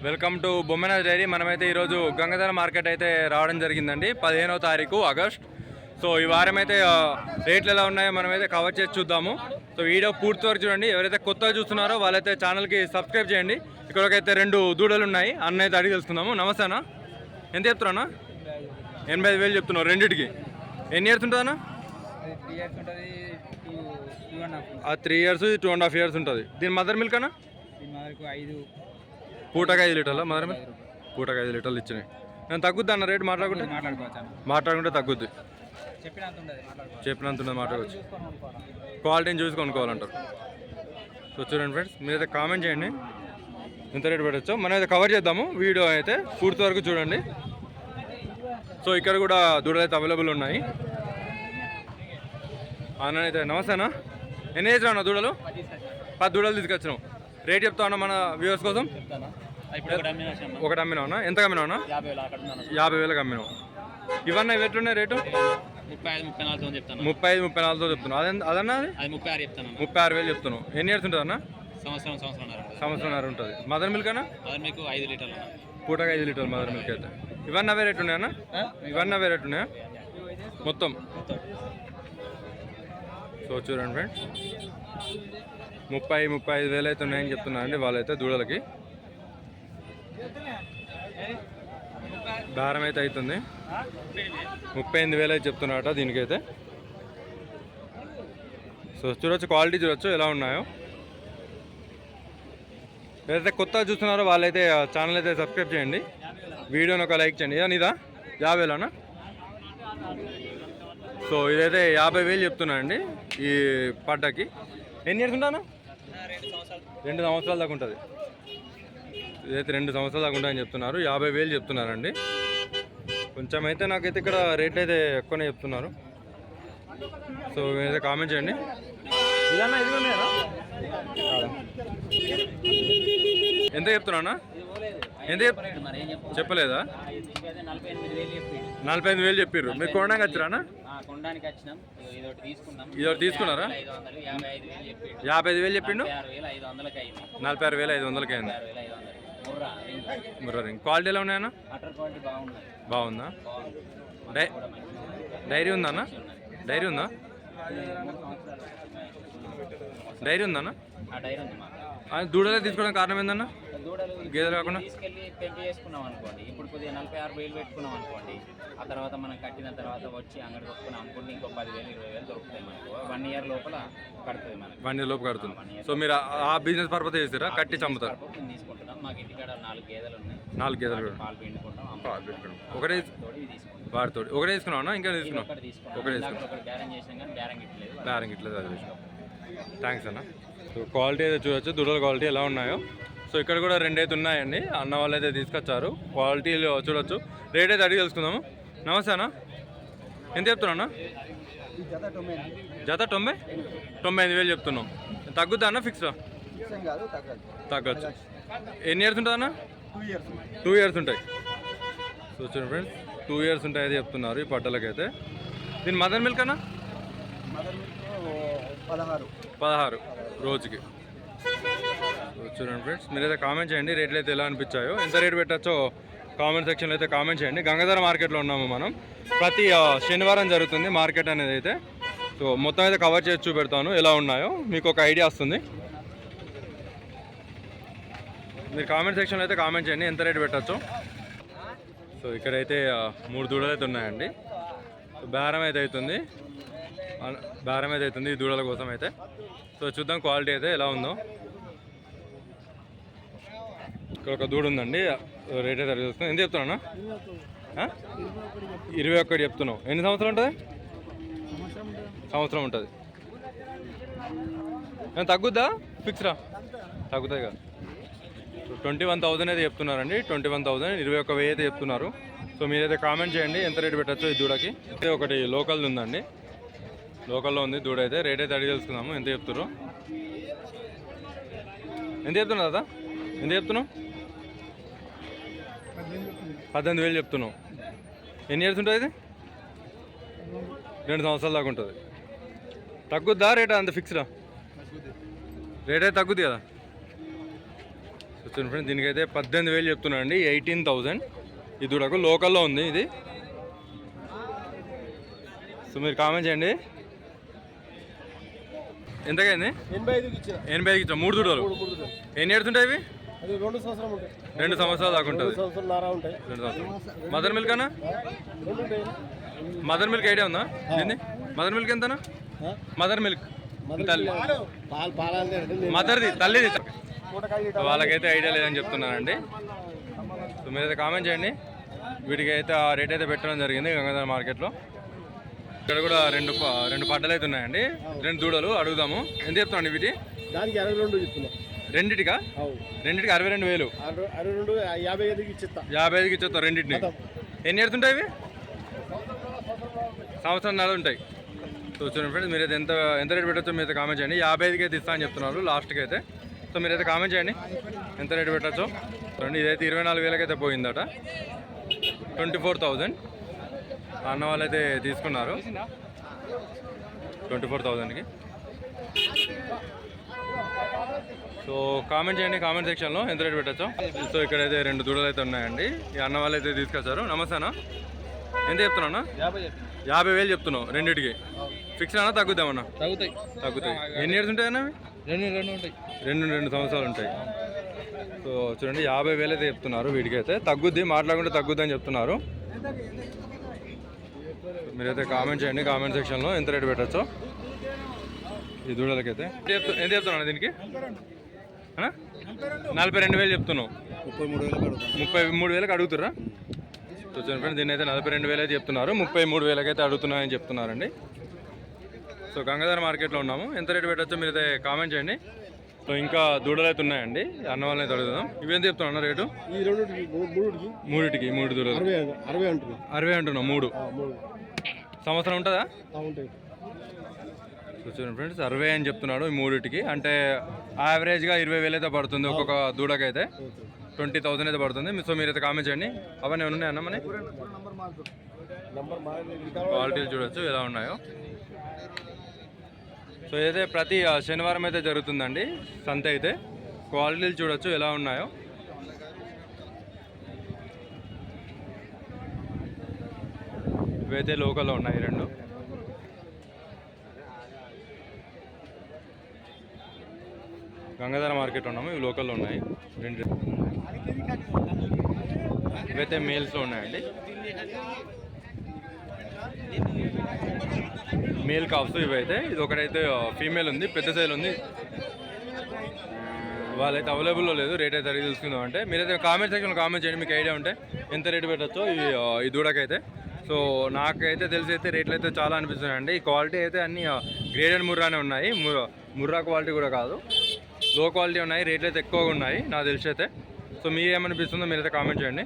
Welcome to బొమ్మనాథ్ dairy. మనమైతే ఈరోజు Gangadhara market అయితే రావడం జరిగిందండి, 15వ తారీఖు ఆగస్ట్. సో ఈ వారం అయితే రేట్లు ఎలా ఉన్నాయో మనమైతే కవర్ చేసి చూద్దాము. సో వీడియో పూర్తి వరకు చూడండి. ఎవరైతే కొత్తగా చూస్తున్నారో వాళ్ళైతే ఛానల్కి సబ్స్క్రైబ్ చేయండి. ఇక్కడికైతే 2 దూడలు ఉన్నాయి, అన్న అయితే అడిగి తెలుసుకుందాము. నమస్తే అన్న, ఎంత చెప్తున్నా? 85,000 చెప్తున్నావు రెండింటికి. ఎన్ని ఇయర్స్ ఉంటుంది అన్న? 3 ఇయర్స్ 2.5 ఇయర్స్ ఉంటుంది. దీని మదర్ మిల్క్ అన్న? పూటకు 5 లీటర్ల మదర్ మిల్క్. పూటకు 5 లీటర్లు ఇచ్చినాయి. నేను తగ్గుద్ది అన్న రేటు మాట్లాడుకుంటే తగ్గుద్ది. చెప్పినంత ఉన్నది మాట్లాడవచ్చు. క్వాలిటీని చూసి కొనుక్కోవాలంటారు. సో చూడండి ఫ్రెండ్స్, మీరైతే కామెంట్ చేయండి ఎంత రేటు పెట్టచ్చో. మనం అయితే కవర్ చేద్దాము. వీడియో అయితే పూర్తి వరకు చూడండి. సో ఇక్కడ కూడా దూడలు అయితే అవైలబుల్ ఉన్నాయి. అన్న అయితే నమస్తేనా, ఎన్ని వేసినా అన్న దూడలు? 10 దూడలు తీసుకొచ్చినాం. రేట్ చెప్తా ఉన్నా మన వ్యూవర్స్ కోసం. ఒకటి అమ్మినావునా? ఎంత అమ్మినావునా? 50,000కి అమ్మినావు. ఇవన్నీ ఇవి ఎట్లున్నాయి రేటు? 35-34తో చెప్తున్నావు. అదన్నా 36,000 చెప్తున్నావు. ఎన్ని ఇయర్స్ ఉంటుంది అన్న? సంవత్సరంన్నర ఉంటుంది. మదర్ మిల్క్ అన్న? పూటగా 5 లీటర్లు మదర్ మిల్క్ అయితే. ఇవన్నీ అవే రేటు ఉన్నాయన్నా? ఇవన్నీ అవే రేటు ఉన్నాయా మొత్తం? సో చూడండి ఫ్రెండ్స్, 30-35,000 అయితే ఉన్నాయని చెప్తున్నారండి వాళ్ళైతే దూడలకి. దారం అయితే అవుతుంది 38,000 అయితే చెప్తున్నారట దీనికైతే. సో చూడొచ్చు, క్వాలిటీ చూడొచ్చు ఎలా ఉన్నాయో. ఏదైతే కొత్తగా చూస్తున్నారో వాళ్ళైతే ఛానల్ అయితే సబ్స్క్రైబ్ చేయండి, వీడియోని ఒక లైక్ చేయండి. నీదా 50,000నా? సో ఇదైతే 50,000 చెప్తున్నానండి ఈ పడ్డకి. ఎన్ని ఇయర్స్ ఉంటానా? 2 సంవత్సరాల దాకా ఉంటుంది. ఇదైతే 2 సంవత్సరాల దాకా ఉంటాయని చెప్తున్నారు. 50,000 చెప్తున్నారండి. కొంచెం అయితే నాకైతే ఇక్కడ రేట్లు అయితే ఎక్కువనే చెప్తున్నారు. సో మీరైతే కామెంట్ చేయండి. ఇదన్నా ఇది ఉన్నాయా? ఎంత చెప్తున్నా? ఎంత చెప్పలేదా? 48,000 చెప్పారు. మీరు కొనడానికి వచ్చిరానా? ఇదొకటి తీసుకున్నారా? 55,000 చెప్పిండు. 46,500కి అయింది. ముర్రా రింగ్ క్వాలిటీ ఎలా ఉన్నాయన్నా? బాగుందా? డైరీ ఉందా అన్న? డైరీ ఉందా? డైరీ ఉందన్న? దూడలే తీసుకోవడానికి కారణం ఏందన్నా? గేదెలు కాకుండా పెంచి చేసుకున్నాం అనుకోండి. ఇప్పుడు కొద్దిగా 46,000 పెట్టుకున్నాం అనుకోండి. ఆ తర్వాత మనం కట్టిన తర్వాత వచ్చి అంగడి కొట్టుకుని అమ్ముకుంటే ఇంకో 10,000-20,000 దొరుకుతాయి మనకు. 1 ఇయర్ లోపల కడుతుంది మనకు. 1 ఇయర్ లోపు కడుతుంది. సో మీరు ఆ బిజినెస్ పర్పస్ చేస్తారా? కట్టి చమ్ముతారు? మేము తీసుకుంటున్నాం. మాకు ఇంటికాడ 4 గేదెలు ఉన్నాయి. 4 గేదెలు పాలు పిండుకుంటాం. ఒకటే వాటితో ఒకటే తీసుకున్నావు? ఇంకా తీసుకున్నావు? ఒకటే బేరం చేసినాం కానీ బేరం ఇట్లేదు. అది థ్యాంక్స్ అన్న. సో క్వాలిటీ అయితే చూడొచ్చు, దూడల క్వాలిటీ ఎలా ఉన్నాయో. సో ఇక్కడ కూడా 2 అయితే ఉన్నాయండి, అన్న వాళ్ళు అయితే తీసుకొచ్చారు. క్వాలిటీలో చూడొచ్చు. రేట్ అయితే అడిగి తెలుసుకుందాము. నమస్తే అన్న, ఎంత చెప్తున్నా? జత 99,000 చెప్తున్నాం. తగ్గుద్దా అన్న? ఫిక్స్డా? తగ్గచ్చు. ఎన్ని ఇయర్స్ ఉంటుంది అన్న? 2 ఇయర్స్ ఉంటాయి. సో చూడండి ఫ్రెండ్స్, 2 ఇయర్స్ ఉంటాయి అయితే చెప్తున్నారు ఈ పడ్డలకైతే. దీని మదర్ మిల్క్ అన్న? 16 రోజుకి. చూడండి ఫ్రెండ్స్, మీరైతే కామెంట్ చేయండి రేట్లు అయితే ఎలా అనిపించాయో. ఎంత రేటు పెట్టచ్చో కామెంట్ సెక్షన్లో అయితే కామెంట్ చేయండి. గంగాధర మార్కెట్లో ఉన్నాము మనం. ప్రతి శనివారం జరుగుతుంది మార్కెట్ అనేది అయితే. సో మొత్తం అయితే కవర్ చేసి చూపెడతాను ఎలా ఉన్నాయో, మీకు ఒక ఐడియా వస్తుంది. మీరు కామెంట్ సెక్షన్లో అయితే కామెంట్ చేయండి ఎంత రేటు పెట్టచ్చో. సో ఇక్కడైతే 3 దూడలు అయితే ఉన్నాయండి. బేరం అయితే అవుతుంది ఈ దూడల కోసం అయితే. సో చూద్దాం క్వాలిటీ అయితే ఎలా ఉందో. ఇక్కడ ఒక దూడ ఉందండి, రేట్ అయితే చూస్తున్నాం. ఎంత చెప్తున్నా? 21 చెప్తున్నావు. ఎన్ని సంవత్సరాలు ఉంటుంది? సంవత్సరం ఉంటుంది. తగ్గుద్దా? ఫిక్స్డా? తగ్గుతాయి కదా. 21,000 అయితే చెప్తున్నారండి. 21,000, 21,000 అయితే చెప్తున్నారు. సో మీరైతే కామెంట్ చేయండి ఎంత రేటు పెట్టచ్చో ఈ దూడకి. అయితే ఒకటి లోకల్ ఉందండి, లోకల్లో ఉంది దూడ అయితే. రేట్ అయితే అడిగి తెలుసుకుందాము ఎంత చెప్తున్నారు. ఎంత చెప్తున్నావు కదా? ఎంత చెప్తున్నావు? 18,000 చెప్తున్నావు. ఎన్ని ఇయర్స్ ఉంటుంది ఇది? 2 సంవత్సరాల దాకా ఉంటుంది. తగ్గుద్దా రేట్? అంత ఫిక్స్డా? రేట్ అయితే తగ్గుద్ది కదా. చూడండి ఫ్రెండ్స్, దీనికైతే 18,000 చెప్తున్నానండి, 18,000. ఈ దూడకు లోకల్లో ఉంది ఇది. సో మీరు కామెంట్ చేయండి. ఎంతకైంది? 85కి ఇచ్చా. 3 దూడలు. ఎన్ని ఏడుతుంటాయి ఇవి? 2 సంవత్సరాలు దాకా ఉంటుంది. మదర్ మిల్క్ అన్నా? మదర్ మిల్క్ ఐడియా ఉందా దీన్ని? మదర్ మిల్క్ ఎంతనా? మదర్ మిల్క్ తల్లి, మదర్ది తల్లిది. వాళ్ళకైతే ఐడియా లేదని చెప్తున్నానండి. సో మీరైతే కామెంట్ చేయండి. వీటికి అయితే ఆ రేట్ అయితే పెట్టడం జరిగింది గంగాధర మార్కెట్లో. ఇక్కడ కూడా రెండు పడ్డలు అయితే ఉన్నాయండి, 2 దూడలు. అడుగుదాము. ఎంత చెప్తామండి వీటి? దానికి 62 చెప్తున్నా. రెండింటికి 62,000. 55కి ఇచ్చేస్తా రెండింటిని. ఎన్ని ఏడుతుంటాయి ఇవి? సంవత్సరం నెలలు ఉంటాయి. సో చూడండి ఫ్రెండ్స్, మీరైతే ఎంత రేట్ పెట్టచ్చో మీరైతే కామెంట్ చేయండి. 55కి అయితే ఇస్తా అని చెప్తున్నారు లాస్ట్కి అయితే. సో మీరైతే కామెంట్ చేయండి ఎంత రేట్ పెట్టచ్చో. చూడండి, ఇదైతే 24,000కి అయితే పోయిందట, 24,000. అన్న వాళ్ళు అయితే తీసుకున్నారు 24,000కి. సో కామెంట్ చేయండి కామెంట్ సెక్షన్లో ఎంత రేట్ పెట్టచ్చో. సో ఇక్కడైతే 2 దూడలు అయితే ఉన్నాయండి, ఈ అన్న వాళ్ళు అయితే తీసుకొచ్చారు. నమస్తే అన్న, ఎంత చెప్తున్నా? 50,000 చెప్తున్నావు రెండింటికి. ఫిక్స్ అన్నా తగ్గుద్దామన్నా? తగ్గుతాయి. ఎన్ని ఇయర్స్ ఉంటాయి అన్న? 2 సంవత్సరాలు ఉంటాయి. సో చూడండి, 50,000 అయితే చెప్తున్నారు వీటికైతే. తగ్గుద్ది, మాట్లాడుకుంటే తగ్గుద్ది అని చెప్తున్నారు. మీరైతే కామెంట్ చేయండి కామెంట్ సెక్షన్లో ఎంత రేట్ పెట్టచ్చో ఈ దూడలకైతే. ఎంత చెప్తున్నా దీనికి? 42,000 చెప్తున్నావు. 33,000కి అడుగుతుర్రా? చూడండి ఫ్రెండ్స్, దీన్ని అయితే 42,000 అయితే చెప్తున్నారు, 33,000కి అయితే అడుగుతున్నాయని చెప్తున్నారండి. సో గంగాధర మార్కెట్లో ఉన్నాము. ఎంత రేట్ పెట్టచ్చో మీరైతే కామెంట్ చేయండి. సో ఇంకా దూడలు అయితే ఉన్నాయండి, అన్న వాళ్ళని అయితే అడుగుదాం. ఇవి ఎంత చెప్తున్నా రేటు? మూడింటికి 3 దూడలు 60 అంటున్నావు. 3 సంవత్సరం ఉంటుందా? చూడండి ఫ్రెండ్స్, 60 అని చెప్తున్నాడు ఈ 3టికి. అంటే యావరేజ్గా 20,000 అయితే పడుతుంది ఒక్కొక్క దూడకైతే. 20,000 అయితే పడుతుంది. సో మీరైతే కామెంట్ చేయండి. అవన్నీ ఉన్నాయి అన్న మన క్వాలిటీలు చూడొచ్చు ఎలా ఉన్నాయో. సో ఇదైతే ప్రతి శనివారం అయితే జరుగుతుందండి సంత అయితే. క్వాలిటీలు చూడొచ్చు ఎలా ఉన్నాయో. ఇవైతే లోకల్లో ఉన్నాయి 2. గంగాధర మార్కెట్ ఉన్నాము, ఇవి లోకల్లో ఉన్నాయి 2. ఇవైతే మేల్స్లో ఉన్నాయండి, మేల్ కాఫ్స్ ఇవైతే. ఇది ఒకటైతే ఫీమేల్ ఉంది, పెద్ద సైజు ఉంది. వాళ్ళైతే అవైలబుల్లో లేదు, రేట్ అయితే అడిగి తెలుసుకుందాం. అంటే మీరైతే కామెంట్ సెక్షన్లో కామెంట్ చేయండి, మీకు ఐడియా ఉంటే ఎంత రేటు పెట్టచ్చో ఈ దూడకైతే. సో నాకైతే తెలిసి అయితే రేట్లు అయితే చాలా అనిపిస్తున్నాయండి. ఈ క్వాలిటీ అయితే అన్ని గ్రేడెడ్ ముర్రానే ఉన్నాయి, ముర్రా క్వాలిటీ కూడా కాదు, లో క్వాలిటీ ఉన్నాయి. రేట్లు అయితే ఎక్కువగా ఉన్నాయి నాకు తెలిసి అయితే. సో మీకు ఏమనిపిస్తుందో మీరైతే కామెంట్ చేయండి.